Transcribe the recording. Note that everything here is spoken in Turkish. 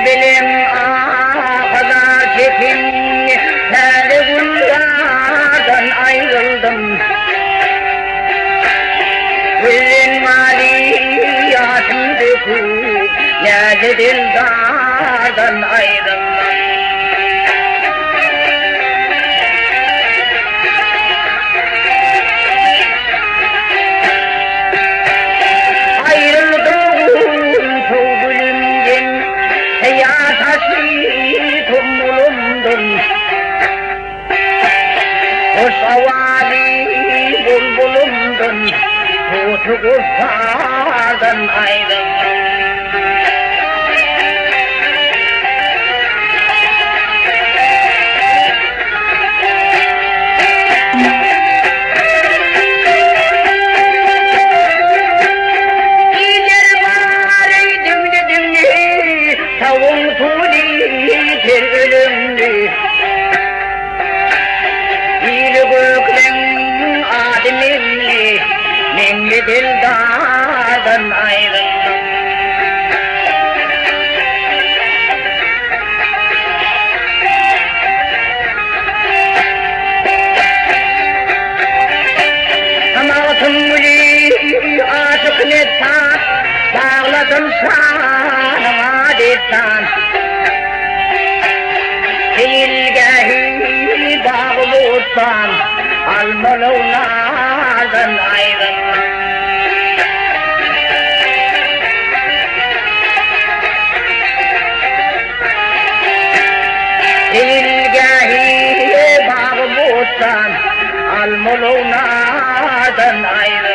bilim kadar çekin, nerede bunlardan ayrıldım. Bütün maliyatım döküp, nerede dildardan ayrıldım. Savali bulbulumdun, tutu kuşlardan ayrıldım. İler bari dimdi tavuğun tuli bir ölümlü. Nemli dildardan ayrıldım. Sanatım muli aşık nettan, bağladım sanıma destan. Hilgahi bağlı olsam, almalı onlardan ayrıldım. Hilgahi bağlı olsam, almalı onlardan ayrıldım.